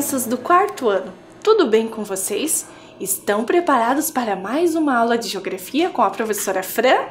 crianças do quarto ano, tudo bem com vocês? Estão preparados para mais uma aula de geografia com a professora Fran?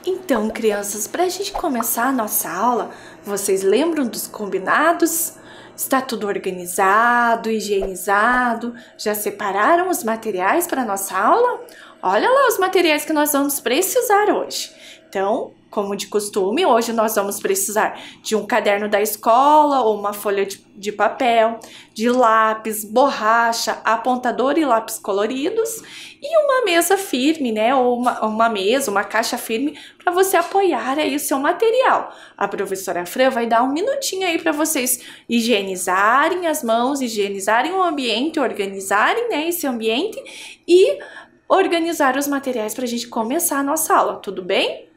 Então, crianças, para a gente começar a nossa aula, vocês lembram dos combinados? Está tudo organizado, higienizado? Já separaram os materiais para a nossa aula? Olha lá os materiais que nós vamos precisar hoje. Então, como de costume, hoje nós vamos precisar de um caderno da escola ou uma folha de papel, de lápis, borracha, apontador e lápis coloridos e uma mesa firme, né? Ou uma mesa, uma caixa firme para você apoiar aí o seu material. A professora Fran vai dar um minutinho aí para vocês higienizarem as mãos, higienizarem o ambiente, organizarem, né, esse ambiente e organizar os materiais para a gente começar a nossa aula, tudo bem?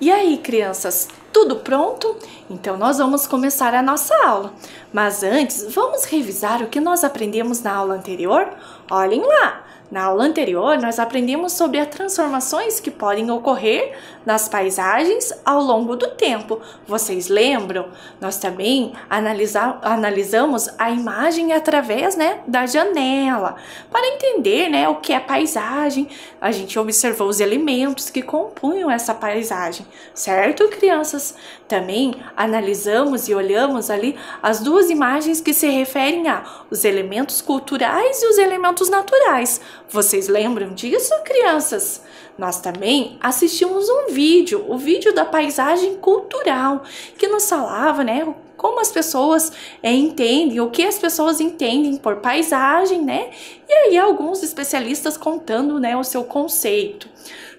E aí, crianças, tudo pronto? Então nós vamos começar a nossa aula. Mas antes, vamos revisar o que nós aprendemos na aula anterior? Olhem lá! Na aula anterior, nós aprendemos sobre as transformações que podem ocorrer nas paisagens ao longo do tempo. Vocês lembram? Nós também analisamos a imagem através, né, da janela. Para entender, né, o que é paisagem, a gente observou os elementos que compunham essa paisagem, certo, crianças? Também analisamos e olhamos ali as duas imagens que se referem aos elementos culturais e os elementos naturais. Vocês lembram disso, crianças? Nós também assistimos um vídeo, o vídeo da paisagem cultural, que nos falava, né, como as pessoas entendem, o que as pessoas entendem por paisagem, né? E aí alguns especialistas contando, né, o seu conceito.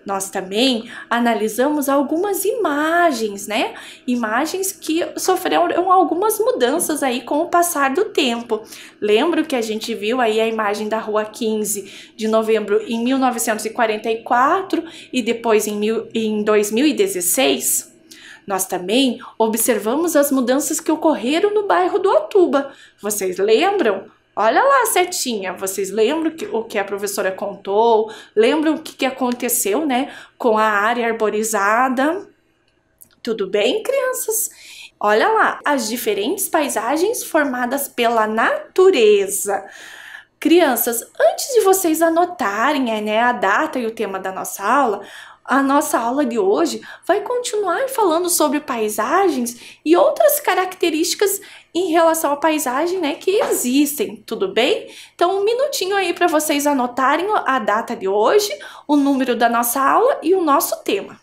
Nós também analisamos algumas imagens, né? Imagens que sofreram algumas mudanças aí com o passar do tempo. Lembro que a gente viu aí a imagem da Rua 15 de novembro em 1944 e depois em 2016. Nós também observamos as mudanças que ocorreram no bairro do Otuba. Vocês lembram? Olha lá a setinha, vocês lembram o que a professora contou? Lembram o que aconteceu, né, com a área arborizada? Tudo bem, crianças? Olha lá, as diferentes paisagens formadas pela natureza. Crianças, antes de vocês anotarem, né, a data e o tema da nossa aula, a nossa aula de hoje vai continuar falando sobre paisagens e outras características em relação à paisagem, né, que existem, tudo bem? Então, um minutinho aí para vocês anotarem a data de hoje, o número da nossa aula e o nosso tema.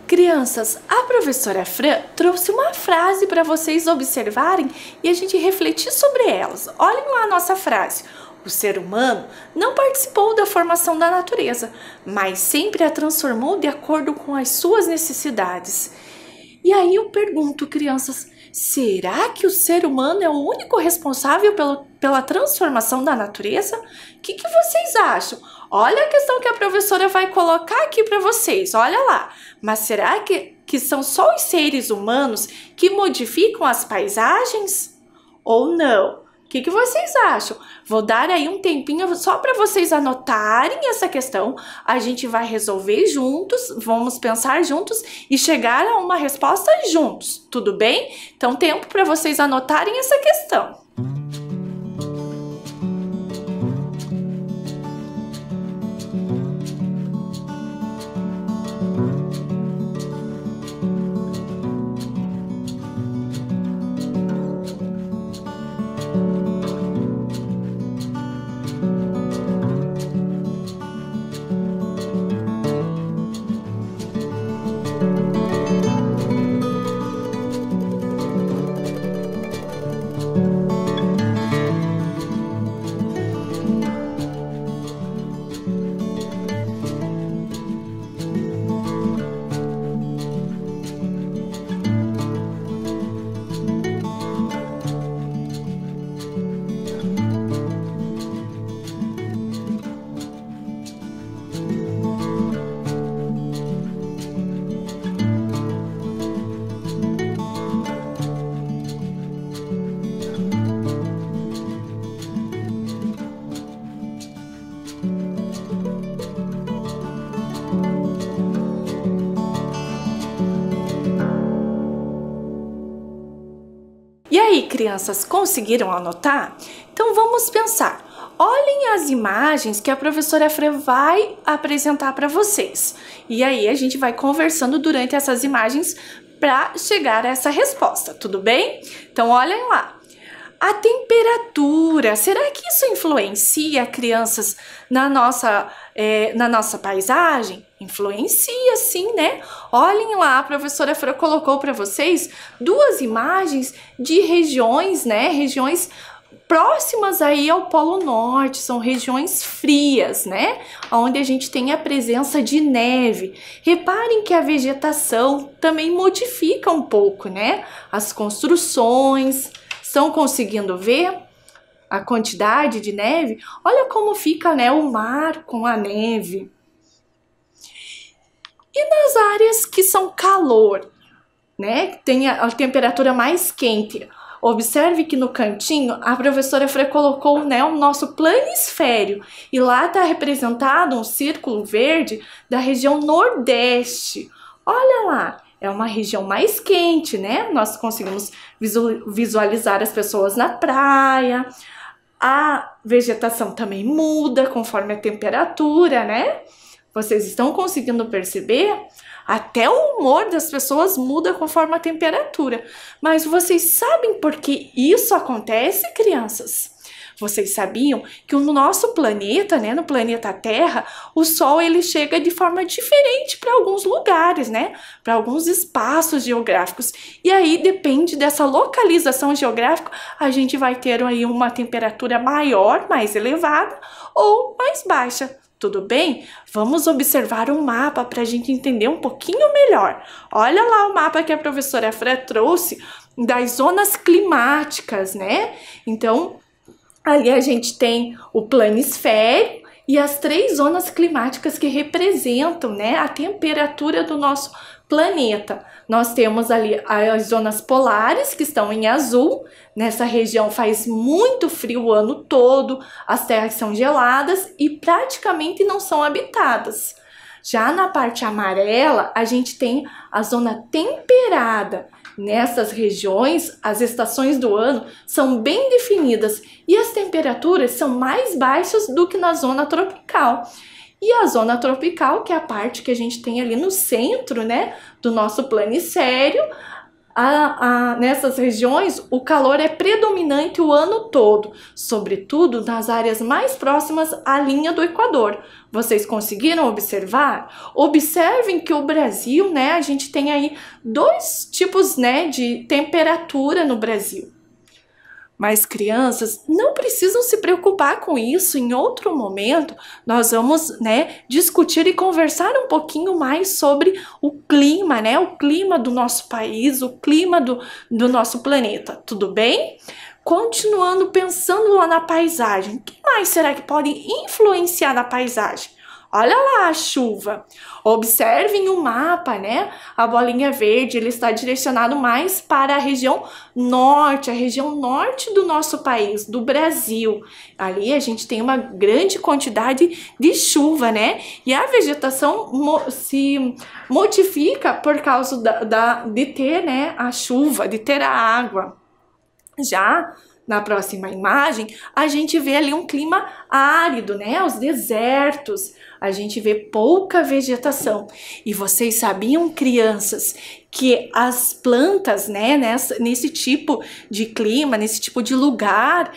Crianças, a professora Fran trouxe uma frase para vocês observarem e a gente refletir sobre elas. Olhem lá a nossa frase. O ser humano não participou da formação da natureza, mas sempre a transformou de acordo com as suas necessidades. E aí eu pergunto, crianças, será que o ser humano é o único responsável pela transformação da natureza? O que vocês acham? Olha a questão que a professora vai colocar aqui para vocês, olha lá. Mas será que são só os seres humanos que modificam as paisagens? Ou não? O que vocês acham? Vou dar aí um tempinho só para vocês anotarem essa questão. A gente vai resolver juntos, vamos pensar juntos e chegar a uma resposta juntos, tudo bem? Então, tempo para vocês anotarem essa questão. E aí, crianças, conseguiram anotar? Então vamos pensar. Olhem as imagens que a professora Fran vai apresentar para vocês. E aí a gente vai conversando durante essas imagens para chegar a essa resposta, tudo bem? Então olhem lá. A temperatura, será que isso influencia, crianças, na nossa paisagem? Influencia sim, né? Olhem lá, a professora Fran colocou para vocês duas imagens de regiões, né? Regiões próximas aí ao Polo Norte, são regiões frias, né? Onde a gente tem a presença de neve. Reparem que a vegetação também modifica um pouco, né? As construções. Estão conseguindo ver a quantidade de neve? Olha como fica, né, o mar com a neve. E nas áreas que são calor, né, tem a temperatura mais quente. Observe que no cantinho a professora Fran colocou, né, o nosso planisfério. E lá está representado um círculo verde da região Nordeste. Olha lá. É uma região mais quente, né? Nós conseguimos visualizar as pessoas na praia. A vegetação também muda conforme a temperatura, né? Vocês estão conseguindo perceber? Até o humor das pessoas muda conforme a temperatura. Mas vocês sabem por que isso acontece, crianças? Vocês sabiam que no nosso planeta, né, no planeta Terra, o Sol ele chega de forma diferente para alguns lugares, né, para alguns espaços geográficos. E aí depende dessa localização geográfica, a gente vai ter aí uma temperatura maior, mais elevada ou mais baixa. Tudo bem? Vamos observar um mapa para a gente entender um pouquinho melhor. Olha lá o mapa que a professora Fran trouxe das zonas climáticas, né? Então, ali a gente tem o planisfério e as três zonas climáticas que representam, né, a temperatura do nosso planeta. Nós temos ali as zonas polares, que estão em azul. Nessa região faz muito frio o ano todo, as terras são geladas e praticamente não são habitadas. Já na parte amarela, a gente tem a zona temperada. Nessas regiões, as estações do ano são bem definidas e as temperaturas são mais baixas do que na zona tropical. E a zona tropical, que é a parte que a gente tem ali no centro, né, do nosso planisfério, nessas regiões o calor é predominante o ano todo, sobretudo nas áreas mais próximas à linha do Equador. Vocês conseguiram observar? Observem que o Brasil, né, a gente tem aí dois tipos, né, de temperatura no Brasil. Mas crianças, não precisam se preocupar com isso. Em outro momento, nós vamos, né, discutir e conversar um pouquinho mais sobre o clima, né? O clima do nosso país, o clima do nosso planeta. Tudo bem? Continuando pensando lá na paisagem, o que mais será que pode influenciar na paisagem? Olha lá a chuva. Observem o mapa, né? A bolinha verde, ele está direcionado mais para a região norte do nosso país, do Brasil. Ali a gente tem uma grande quantidade de chuva, né? E a vegetação se modifica por causa de ter, né, a chuva, de ter a água. Já na próxima imagem, a gente vê ali um clima árido, né? Os desertos. A gente vê pouca vegetação. E vocês sabiam, crianças, que as plantas, né, nesse tipo de clima, nesse tipo de lugar,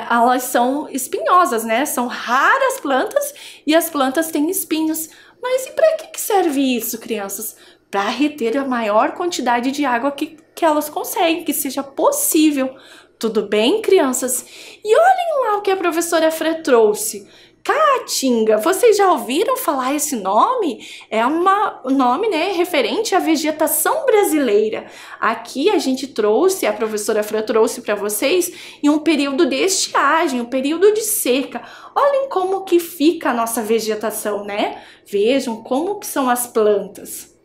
elas são espinhosas, né? São raras plantas e as plantas têm espinhos. Mas e para que serve isso, crianças? Para reter a maior quantidade de água que elas conseguem, que seja possível. Tudo bem, crianças? E olhem lá o que a professora Fran trouxe. Caatinga, vocês já ouviram falar esse nome? É um nome, né, referente à vegetação brasileira. Aqui a gente trouxe, a professora Fran trouxe para vocês em um período de estiagem, um período de seca. Olhem como que fica a nossa vegetação, né? Vejam como que são as plantas.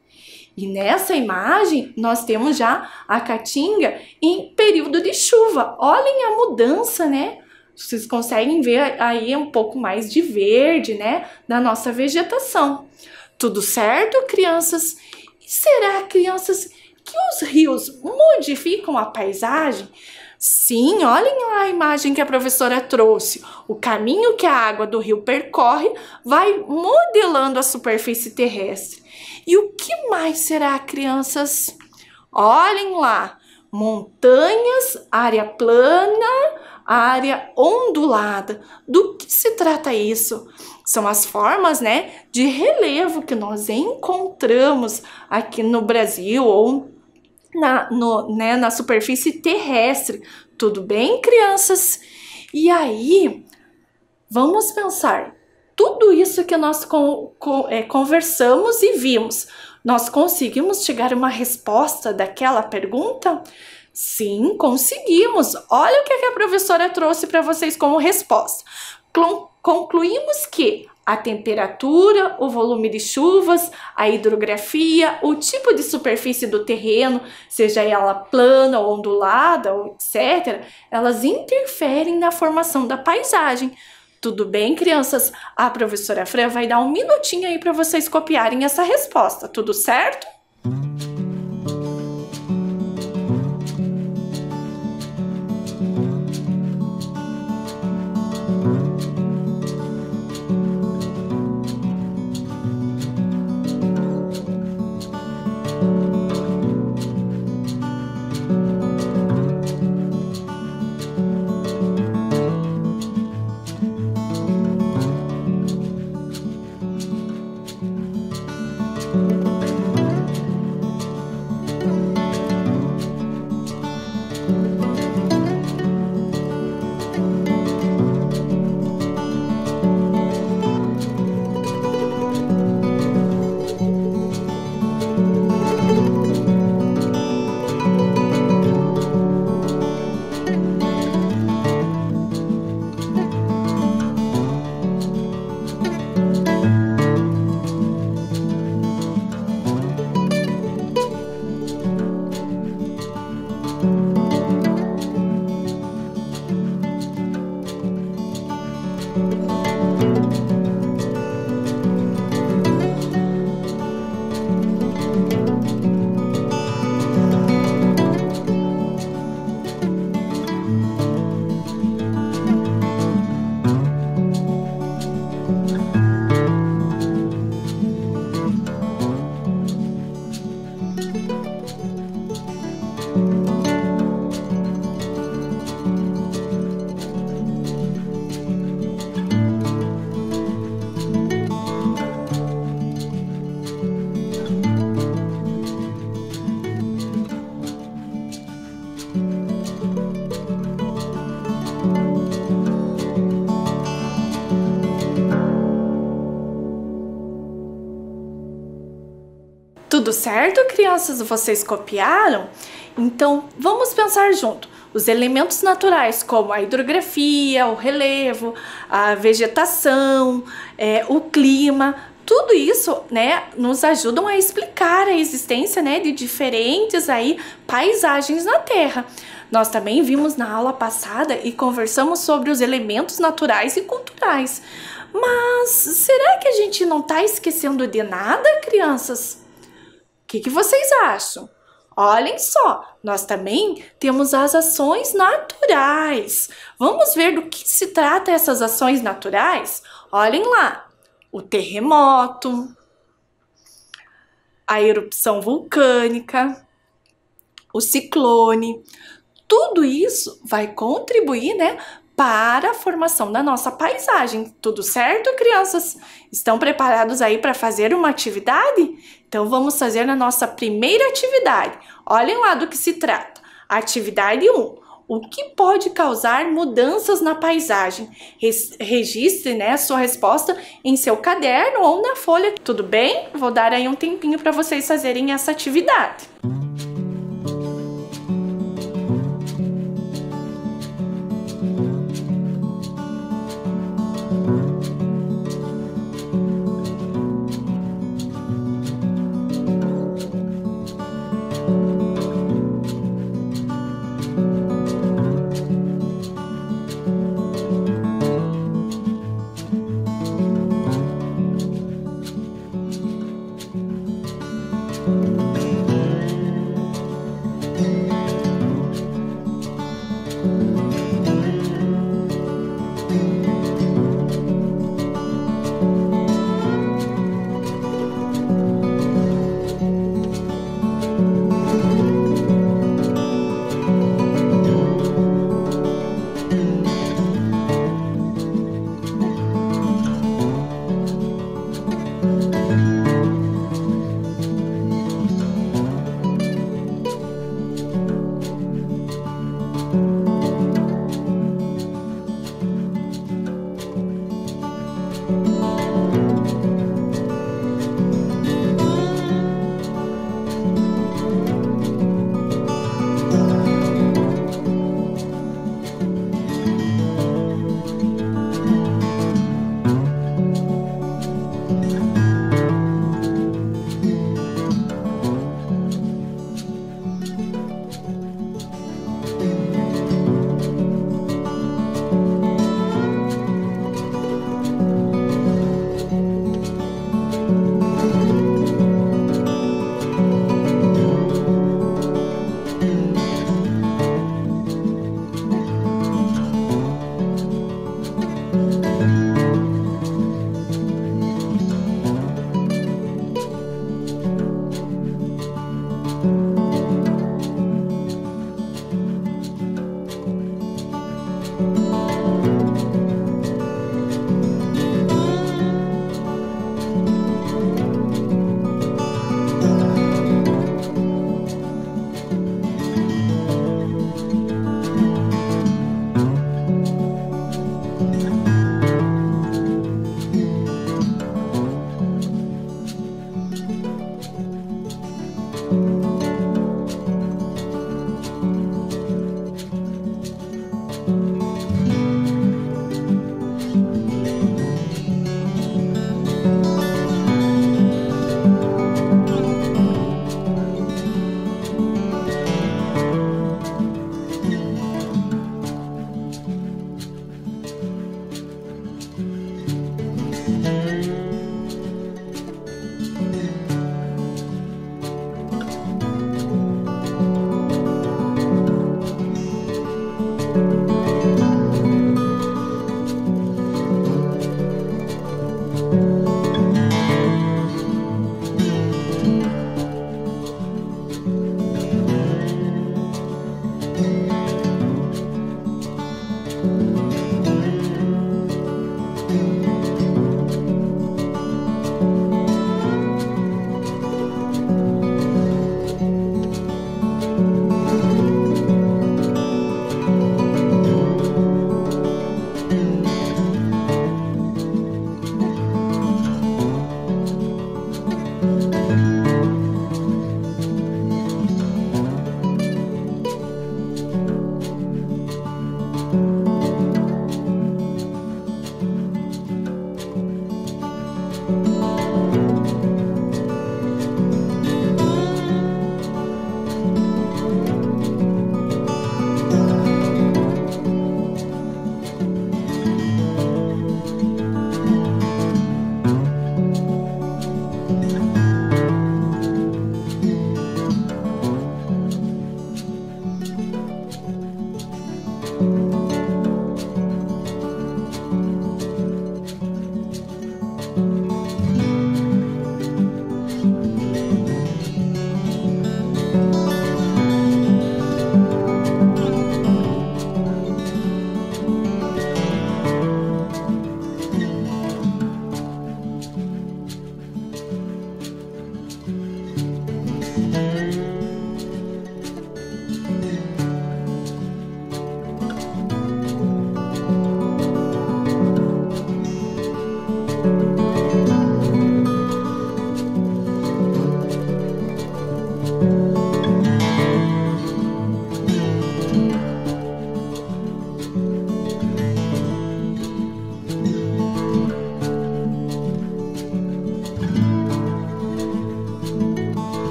E nessa imagem, nós temos já a caatinga em período de chuva. Olhem a mudança, né? Vocês conseguem ver aí um pouco mais de verde, né? Na nossa vegetação. Tudo certo, crianças? E será, crianças, que os rios modificam a paisagem? Sim, olhem lá a imagem que a professora trouxe. O caminho que a água do rio percorre vai modelando a superfície terrestre. E o que mais será, crianças? Olhem lá, montanhas, área plana, área ondulada. Do que se trata isso? São as formas, né, de relevo que nós encontramos aqui no Brasil ou na superfície terrestre. Tudo bem, crianças? E aí, vamos pensar. Tudo isso que nós conversamos e vimos, nós conseguimos chegar a uma resposta daquela pergunta? Sim, conseguimos. Olha o que a professora trouxe para vocês como resposta. Concluímos que a temperatura, o volume de chuvas, a hidrografia, o tipo de superfície do terreno, seja ela plana ou ondulada, ou etc., elas interferem na formação da paisagem. Tudo bem, crianças? A professora Fran vai dar um minutinho aí para vocês copiarem essa resposta. Tudo certo? Tudo certo, crianças? Vocês copiaram? Então, vamos pensar junto. Os elementos naturais, como a hidrografia, o relevo, a vegetação, o clima, tudo isso, né, nos ajudam a explicar a existência, né, de diferentes aí paisagens na Terra. Nós também vimos na aula passada e conversamos sobre os elementos naturais e culturais. Mas será que a gente não está esquecendo de nada, crianças? O que vocês acham? Olhem só, nós também temos as ações naturais. Vamos ver do que se trata essas ações naturais? Olhem lá, o terremoto, a erupção vulcânica, o ciclone. Tudo isso vai contribuir, né, para a formação da nossa paisagem. Tudo certo, crianças? Estão preparados aí para fazer uma atividade? Então vamos fazer a nossa primeira atividade. Olhem lá do que se trata. Atividade 1. O que pode causar mudanças na paisagem? Registre, né, a sua resposta em seu caderno ou na folha. Tudo bem? Vou dar aí um tempinho para vocês fazerem essa atividade.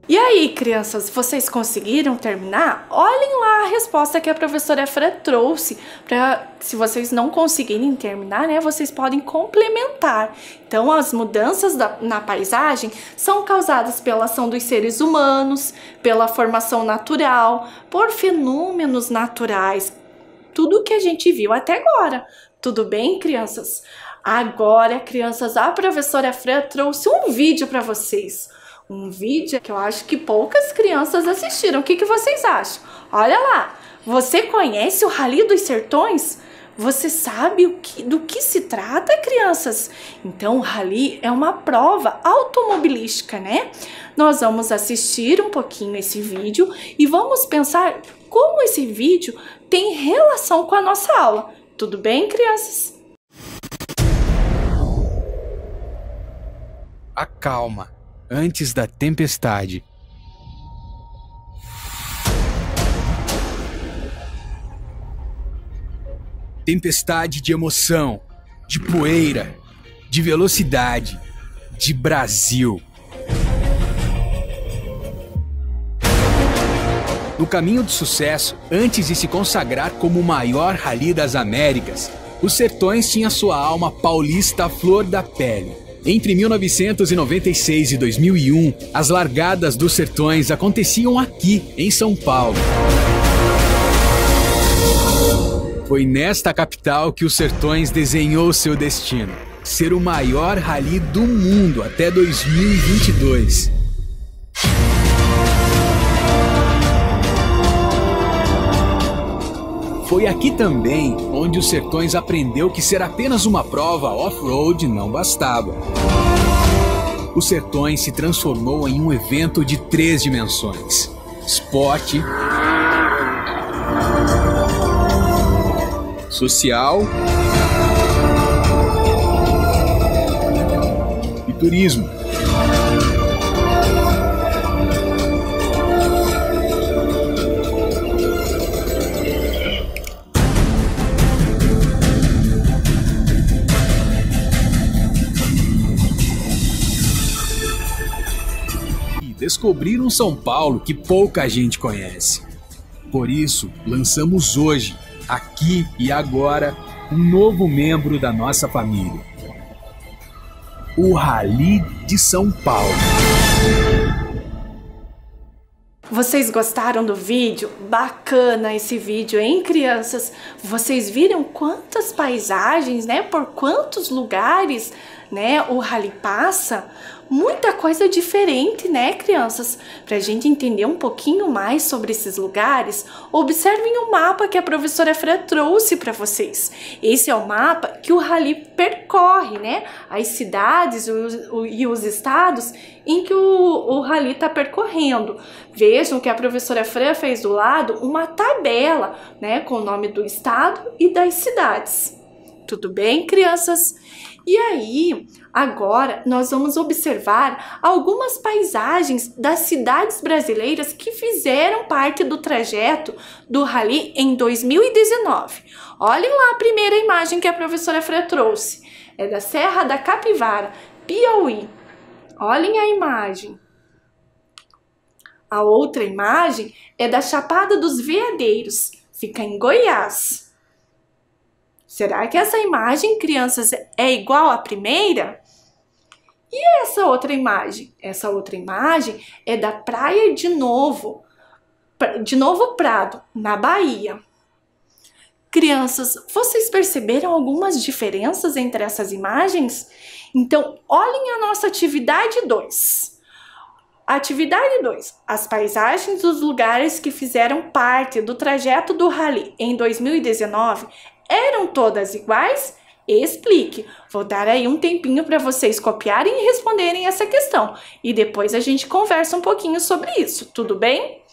E aí, crianças, vocês conseguiram terminar? Olhem lá a resposta que a professora Fran trouxe. Se vocês não conseguirem terminar, né, vocês podem complementar. Então, as mudanças na paisagem são causadas pela ação dos seres humanos, pela formação natural, por fenômenos naturais. Tudo que a gente viu até agora. Tudo bem, crianças? Agora, crianças, a professora Fran trouxe um vídeo para vocês. Um vídeo que eu acho que poucas crianças assistiram. O que vocês acham? Olha lá! Você conhece o Rally dos Sertões? Você sabe do que se trata, crianças? Então, o Rally é uma prova automobilística, né? Nós vamos assistir um pouquinho esse vídeo e vamos pensar como esse vídeo tem relação com a nossa aula. Tudo bem, crianças? Acalma. Antes da tempestade. Tempestade de emoção, de poeira, de velocidade, de Brasil. No caminho do sucesso, antes de se consagrar como o maior rally das Américas, os Sertões tinha sua alma paulista à flor da pele. Entre 1996 e 2001, as largadas dos Sertões aconteciam aqui, em São Paulo. Foi nesta capital que os Sertões desenhou seu destino: ser o maior rally do mundo até 2022. Foi aqui também onde os Sertões aprendeu que ser apenas uma prova off-road não bastava. Os Sertões se transformou em um evento de 3 dimensões: esporte, social e turismo. Descobrir um São Paulo que pouca gente conhece. Por isso, lançamos hoje, aqui e agora, um novo membro da nossa família: o Rally de São Paulo. Vocês gostaram do vídeo? Bacana esse vídeo, hein, crianças? Vocês viram quantas paisagens, né? Por quantos lugares, né, o rally passa? Muita coisa diferente, né, crianças? Pra gente entender um pouquinho mais sobre esses lugares, observem o mapa que a professora Fran trouxe para vocês. Esse é o mapa que o rally percorre, né? As cidades e os estados em que o rally está percorrendo. Vejam que a professora Fran fez do lado uma tabela, né, com o nome do estado e das cidades. Tudo bem, crianças? E aí, agora nós vamos observar algumas paisagens das cidades brasileiras que fizeram parte do trajeto do rally em 2019. Olhem lá a primeira imagem que a professora Fran trouxe. É da Serra da Capivara, Piauí. Olhem a imagem. A outra imagem é da Chapada dos Veadeiros, fica em Goiás. Será que essa imagem, crianças, é igual à primeira? E essa outra imagem? Essa outra imagem é da Praia de Novo Prado, na Bahia. Crianças, vocês perceberam algumas diferenças entre essas imagens? Então, olhem a nossa atividade 2. Atividade 2. As paisagens dos lugares que fizeram parte do trajeto do rally em 2019 eram todas iguais? Explique. Vou dar aí um tempinho para vocês copiarem e responderem essa questão. E depois a gente conversa um pouquinho sobre isso, tudo bem?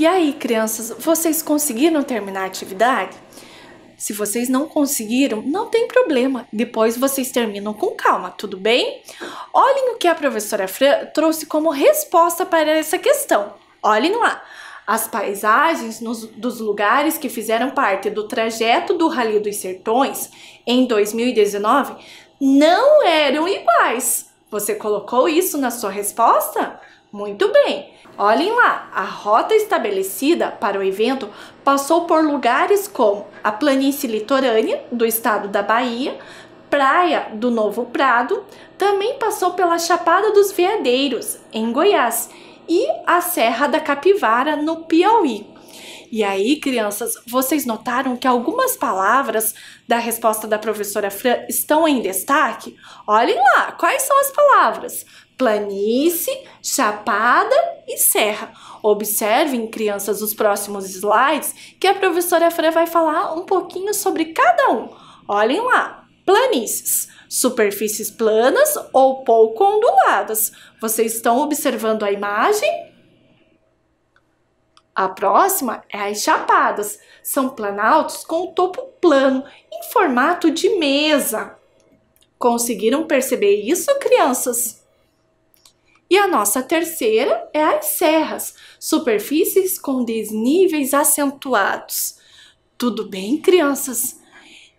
E aí, crianças, vocês conseguiram terminar a atividade? Se vocês não conseguiram, não tem problema. Depois vocês terminam com calma, tudo bem? Olhem o que a professora Fran trouxe como resposta para essa questão. Olhem lá. As paisagens dos lugares que fizeram parte do trajeto do Rally dos Sertões em 2019 não eram iguais. Você colocou isso na sua resposta? Muito bem. Olhem lá, a rota estabelecida para o evento passou por lugares como a planície litorânea do estado da Bahia, Praia do Novo Prado, também passou pela Chapada dos Veadeiros, em Goiás, e a Serra da Capivara, no Piauí. E aí, crianças, vocês notaram que algumas palavras da resposta da professora Fran estão em destaque? Olhem lá, quais são as palavras? Planície, chapada e serra. Observem, crianças, os próximos slides que a professora Fran vai falar um pouquinho sobre cada um. Olhem lá, planícies, superfícies planas ou pouco onduladas. Vocês estão observando a imagem? A próxima é as chapadas. São planaltos com o topo plano, em formato de mesa. Conseguiram perceber isso, crianças? E a nossa terceira é as serras, superfícies com desníveis acentuados. Tudo bem, crianças?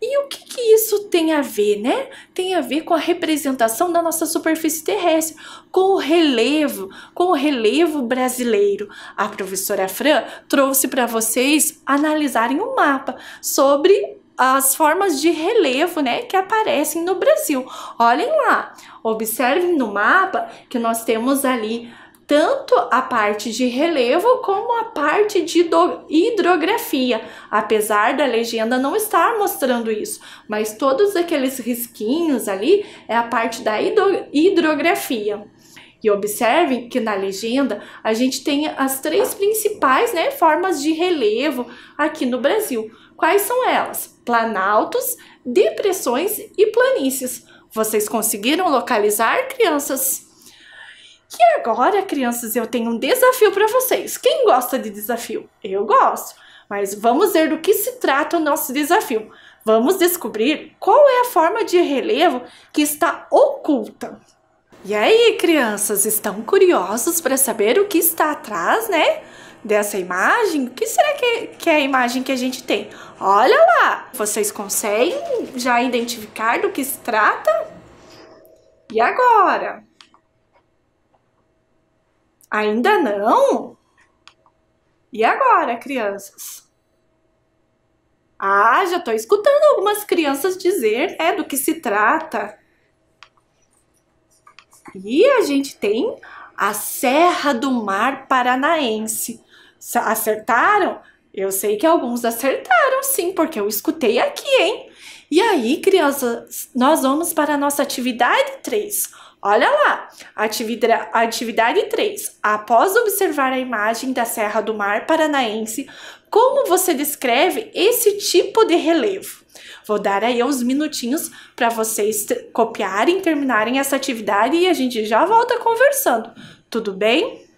E o que isso tem a ver, né? Tem a ver com a representação da nossa superfície terrestre, com o relevo brasileiro. A professora Fran trouxe para vocês analisarem um mapa sobre as formas de relevo, né, que aparecem no Brasil. Olhem lá, observem no mapa que nós temos ali tanto a parte de relevo como a parte de hidrografia, apesar da legenda não estar mostrando isso, mas todos aqueles risquinhos ali é a parte da hidrografia. E observem que na legenda a gente tem as três principais, né, formas de relevo aqui no Brasil. Quais são elas? Planaltos, depressões e planícies. Vocês conseguiram localizar, crianças? E agora, crianças, eu tenho um desafio para vocês. Quem gosta de desafio? Eu gosto. Mas vamos ver do que se trata o nosso desafio. Vamos descobrir qual é a forma de relevo que está oculta. E aí, crianças, estão curiosos para saber o que está atrás, né, dessa imagem? O que será que é a imagem que a gente tem? Olha lá! Vocês conseguem já identificar do que se trata? E agora? Ainda não? E agora, crianças? Ah, já estou escutando algumas crianças dizer, né, do que se trata. E a gente tem a Serra do Mar Paranaense. Acertaram? Eu sei que alguns acertaram, sim, porque eu escutei aqui, hein? E aí, crianças, nós vamos para a nossa atividade 3. Olha lá, atividade 3. Após observar a imagem da Serra do Mar Paranaense, como você descreve esse tipo de relevo? Vou dar aí uns minutinhos para vocês copiarem, terminarem essa atividade e a gente já volta conversando. Tudo bem?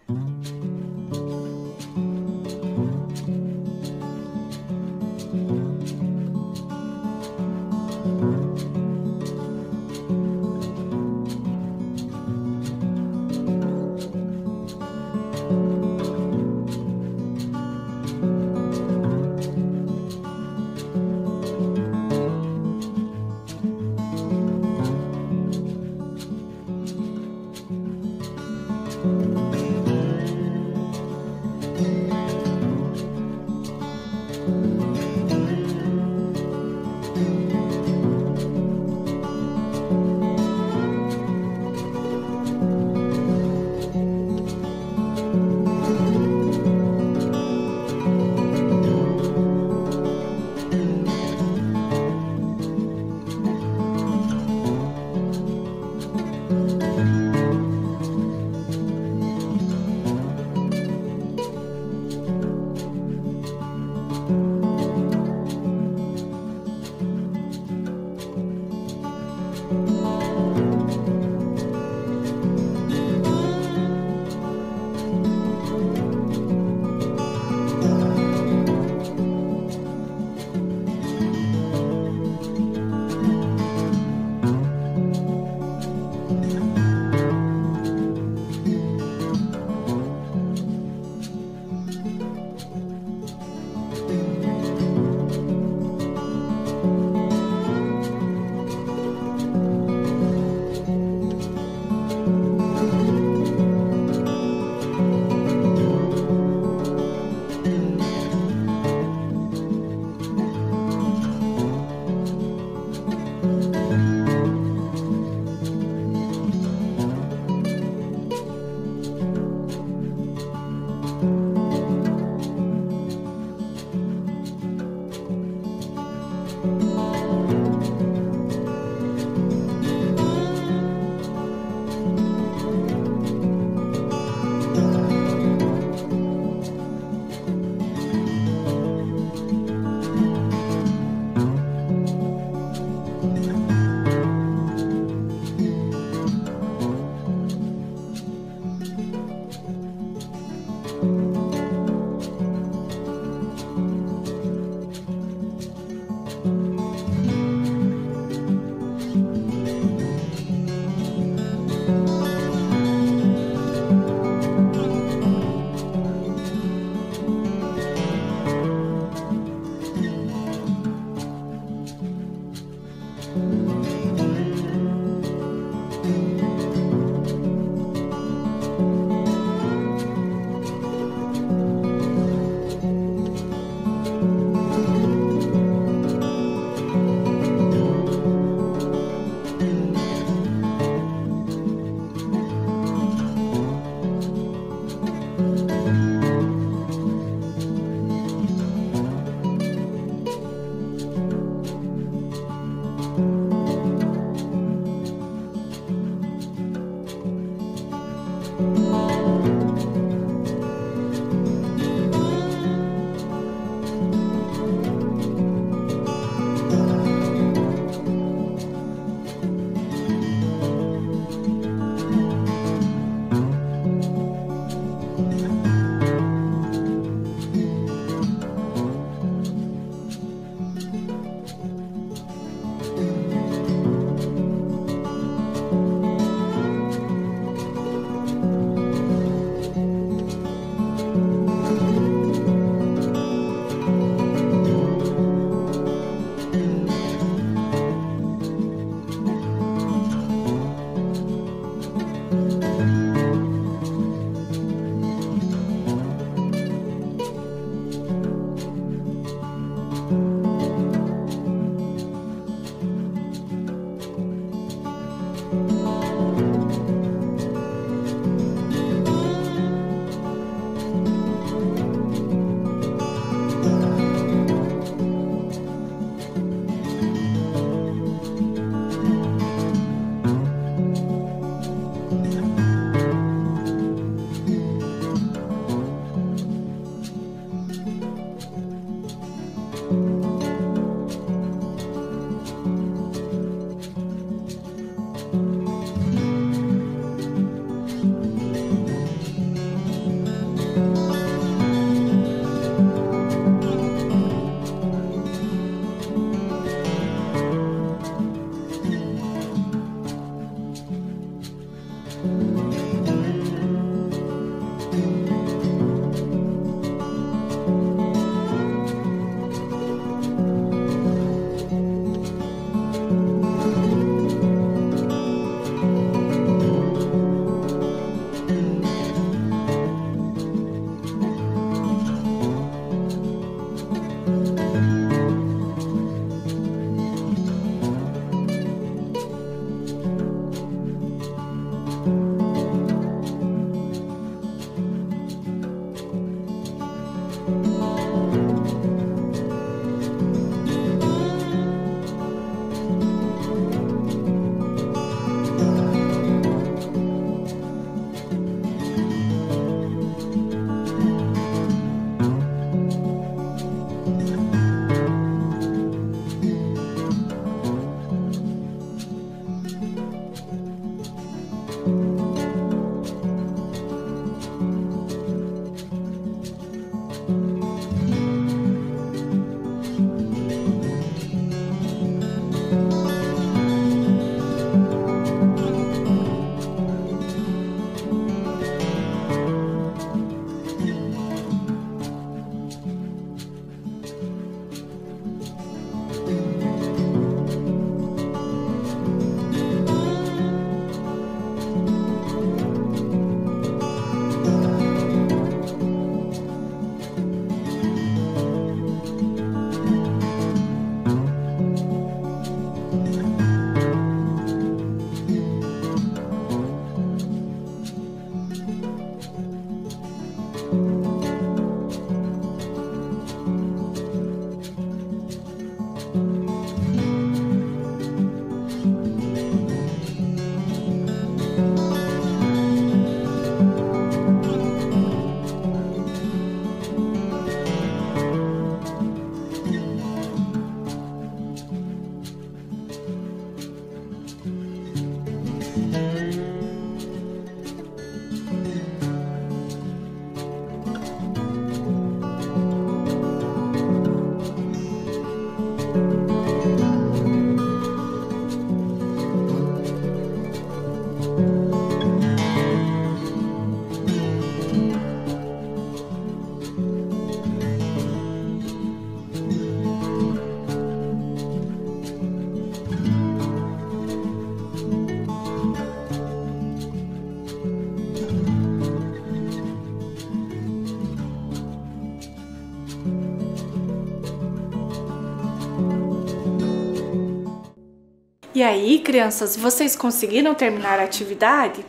E aí, crianças, vocês conseguiram terminar a atividade?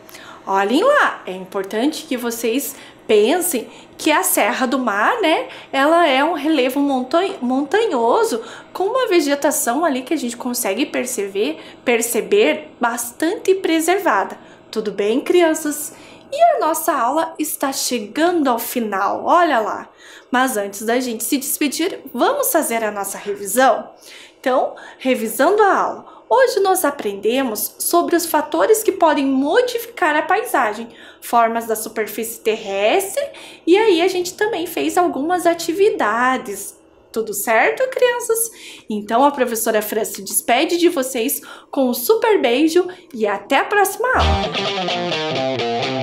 Olhem lá, é importante que vocês pensem que a Serra do Mar, né, ela é um relevo montanhoso com uma vegetação ali que a gente consegue perceber bastante preservada. Tudo bem, crianças? E a nossa aula está chegando ao final, olha lá. Mas antes da gente se despedir, vamos fazer a nossa revisão? Então, revisando a aula, hoje nós aprendemos sobre os fatores que podem modificar a paisagem, formas da superfície terrestre, e aí a gente também fez algumas atividades. Tudo certo, crianças? Então a professora Fran se despede de vocês com um super beijo e até a próxima aula!